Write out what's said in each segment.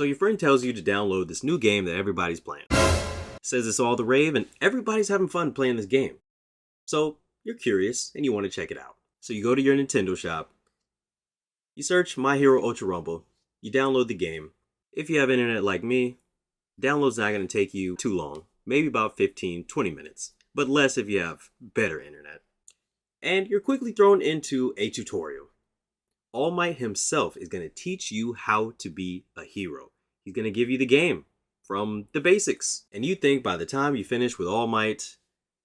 So your friend tells you to download this new game that everybody's playing. Says it's all the rave and everybody's having fun playing this game. So you're curious and you want to check it out. So you go to your Nintendo shop, you search My Hero Ultra Rumble, you download the game. If you have internet like me, download's not going to take you too long, maybe about 15-20 minutes, but less if you have better internet. And you're quickly thrown into a tutorial. All Might himself is going to teach you how to be a hero. He's going to give you the game from the basics. And you think by the time you finish with All Might,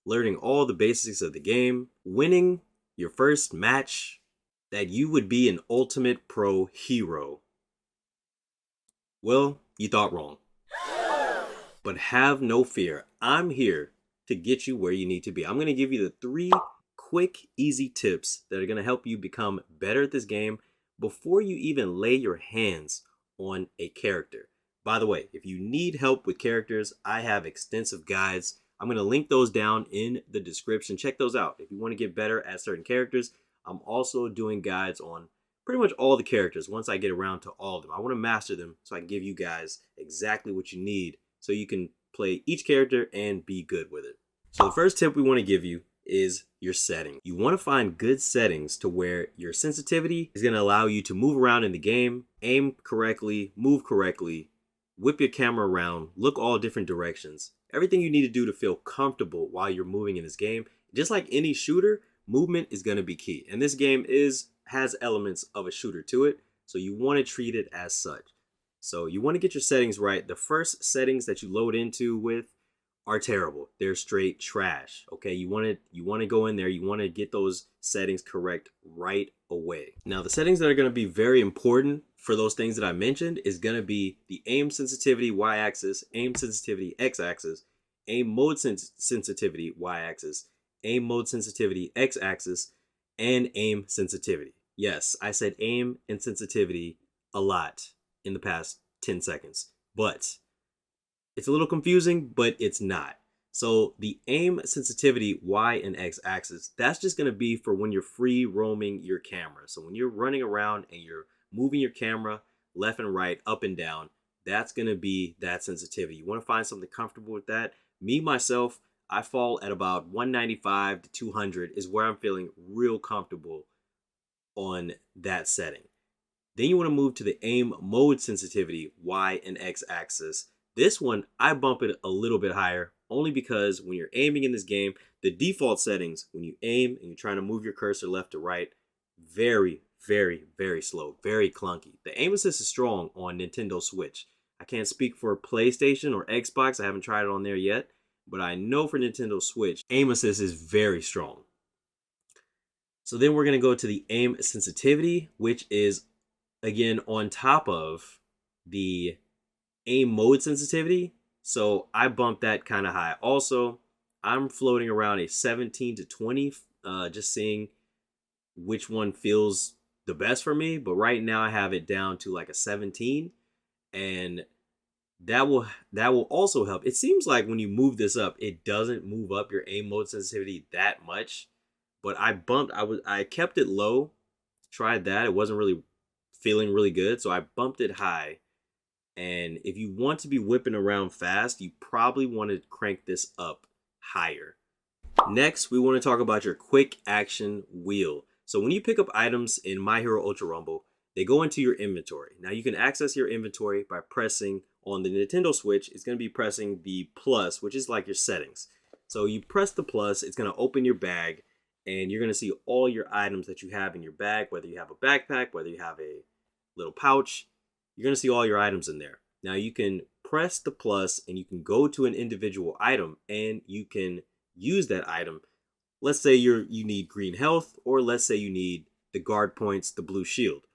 learning all the basics of the game, winning your first match, that you would be an ultimate pro hero. Well, you thought wrong. But have no fear. I'm here to get you where you need to be. I'm going to give you the 3 quick, easy tips that are going to help you become better at this game before you even lay your hands on a character. By the way, if you need help with characters, I have extensive guides. I'm going to link those down in the description. Check those out. If you want to get better at certain characters, I'm also doing guides on pretty much all the characters once I get around to all of them. I want to master them so I can give you guys exactly what you need so you can play each character and be good with it. So the first tip we want to give you is your setting. You want to find good settings to where your sensitivity is going to allow you to move around in the game, aim correctly, move correctly, whip your camera around, look all different directions. Everything you need to do to feel comfortable while you're moving in this game. Just like any shooter, movement is going to be key. And this game has elements of a shooter to it, so you want to treat it as such. So you want to get your settings right. The first settings that you load into with are terrible. They're straight trash. Okay, you want to go in there, you want to get those settings correct right away. Now, the settings that are going to be very important for those things that I mentioned is going to be the aim sensitivity y-axis, aim sensitivity x-axis, aim mode sensitivity y-axis, aim mode sensitivity x-axis, and aim sensitivity. Yes, I said aim and sensitivity a lot in the past 10 seconds, but it's a little confusing, but it's not. So the aim sensitivity y and x axis, that's just going to be for when you're free roaming your camera. So when you're running around and you're moving your camera left and right, up and down, that's going to be that sensitivity. You want to find something comfortable with that. Me, myself, I fall at about 195 to 200 is where I'm feeling real comfortable on that setting. Then you want to move to the aim mode sensitivity, y and x axis. This one, I bump it a little bit higher, only because when you're aiming in this game, the default settings, when you aim and you're trying to move your cursor left to right, very, very, very slow, very clunky. The aim assist is strong on Nintendo Switch. I can't speak for PlayStation or Xbox. I haven't tried it on there yet, but I know for Nintendo Switch, aim assist is very strong. So then we're going to go to the aim sensitivity, which is, again, on top of the aim mode sensitivity. So I bumped that kind of high. Also, I'm floating around a 17 to 20, just seeing which one feels the best for me. But right now I have it down to like a 17, and that will also help. It seems like when you move this up, it doesn't move up your aim mode sensitivity that much. But I kept it low, tried that. It wasn't really feeling really good, so I bumped it high. And if you want to be whipping around fast, you probably want to crank this up higher. Next, we want to talk about your quick action wheel. So when you pick up items in My Hero Ultra Rumble, they go into your inventory. Now you can access your inventory by pressing on the Nintendo Switch. It's going to be pressing the plus, which is like your settings. So you press the plus, it's going to open your bag, and you're going to see all your items that you have in your bag, whether you have a backpack, whether you have a little pouch. You're going to see all your items in there. Now you can press the plus and you can go to an individual item and you can use that item. Let's say you need green health, or let's say you need the guard points, the blue shield.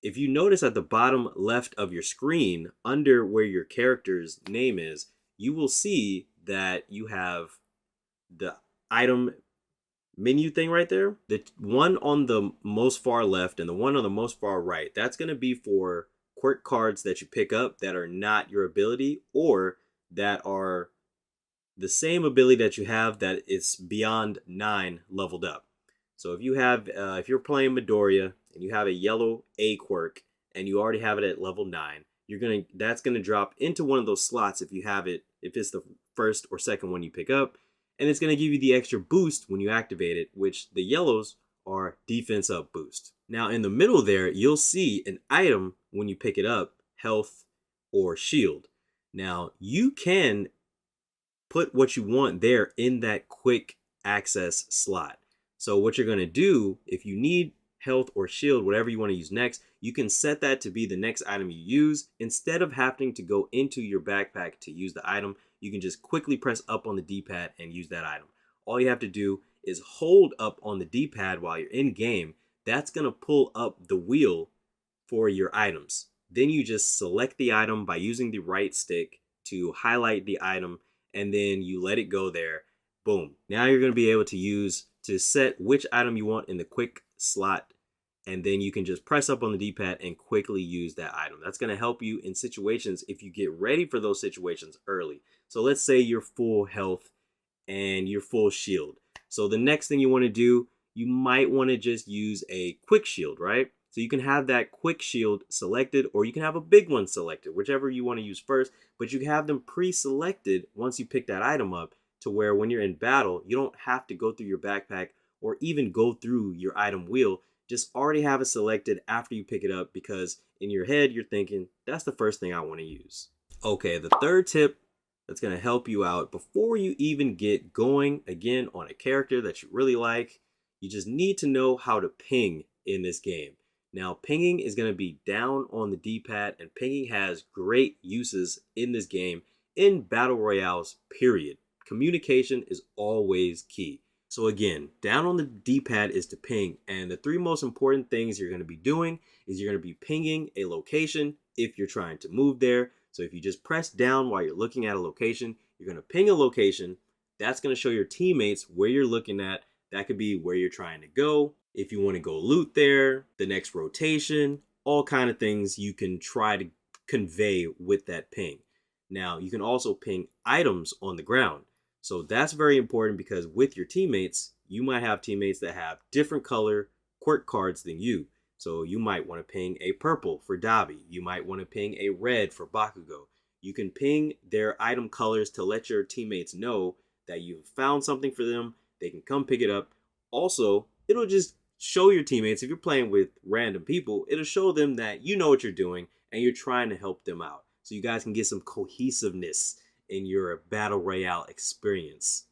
If you notice at the bottom left of your screen, under where your character's name is, you will see that you have the item menu thing right there. The one on the most far left and the one on the most far right, that's going to be for quirk cards that you pick up that are not your ability, or that are the same ability that you have that it's beyond 9 leveled up. So if you have, if you're playing Midoriya and you have a yellow A quirk and you already have it at level 9, that's gonna drop into one of those slots if you have it, if it's the first or second one you pick up, and it's gonna give you the extra boost when you activate it, which the yellows are defense up boost. Now in the middle there, you'll see an item when you pick it up, health or shield. Now you can put what you want there in that quick access slot. So what you're gonna do, if you need health or shield, whatever you want to use next, you can set that to be the next item you use. Instead of having to go into your backpack to use the item, you can just quickly press up on the D-pad and use that item. All you have to do is hold up on the D-pad while you're in game. That's gonna pull up the wheel for your items. Then you just select the item by using the right stick to highlight the item, and then you let it go there. Boom. Now you're gonna be able to set which item you want in the quick slot, and then you can just press up on the D-pad and quickly use that item. That's going to help you in situations if you get ready for those situations early. So let's say you're full health and you're full shield. So the next thing you want to do, you might want to just use a quick shield, right? So you can have that quick shield selected, or you can have a big one selected, whichever you want to use first, but you have them pre-selected once you pick that item up, to where when you're in battle, you don't have to go through your backpack or even go through your item wheel. Just already have it selected after you pick it up, because in your head, you're thinking, that's the first thing I want to use. Okay, the third tip that's going to help you out before you even get going, again, on a character that you really like, you just need to know how to ping in this game. Now, pinging is going to be down on the D-pad, and pinging has great uses in this game, in battle royales, period. Communication is always key. So again, down on the D-pad is to ping, and the three most important things you're going to be doing is you're going to be pinging a location if you're trying to move there. So if you just press down while you're looking at a location, you're going to ping a location. That's going to show your teammates where you're looking at. That could be where you're trying to go. If you want to go loot there, the next rotation, all kind of things you can try to convey with that ping. Now, you can also ping items on the ground. So that's very important, because with your teammates, you might have teammates that have different color quirk cards than you. So you might want to ping a purple for Dabi. You might want to ping a red for Bakugo. You can ping their item colors to let your teammates know that you've found something for them. They can come pick it up. Also, it'll just show your teammates, if you're playing with random people, it'll show them that you know what you're doing and you're trying to help them out. So you guys can get some cohesiveness in your battle royale experience.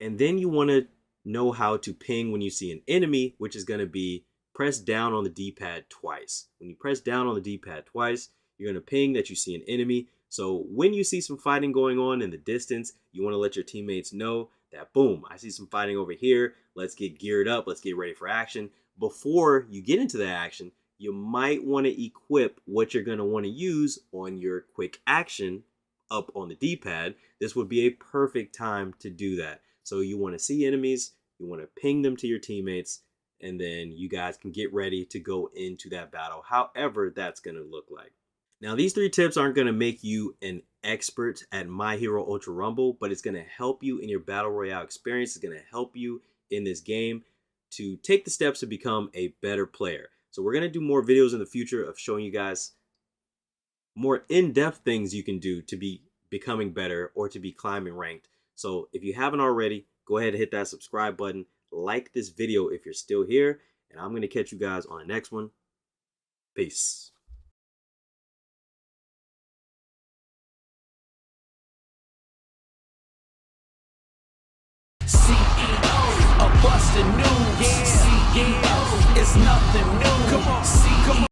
And then you want to know how to ping when you see an enemy, which is going to be press down on the D-pad twice. When you press down on the D-pad twice, you're going to ping that you see an enemy. So when you see some fighting going on in the distance, you want to let your teammates know that, boom, I see some fighting over here. Let's get geared up. Let's get ready for action. Before you get into the action, you might want to equip what you're going to want to use on your quick action up on the D-pad. This would be a perfect time to do that. So you want to see enemies, you want to ping them to your teammates, and then you guys can get ready to go into that battle, however that's going to look like. Now, these three tips aren't going to make you an expert at My Hero Ultra Rumble, but it's going to help you in your battle royale experience. It's going to help you in this game to take the steps to become a better player. So we're going to do more videos in the future of showing you guys more in-depth things you can do to be becoming better or to be climbing ranked. So if you haven't already, go ahead and hit that subscribe button. Like this video if you're still here, and I'm going to catch you guys on the next one. Peace. CEO, a busted new, yeah, CEO, it's nothing new. Come on.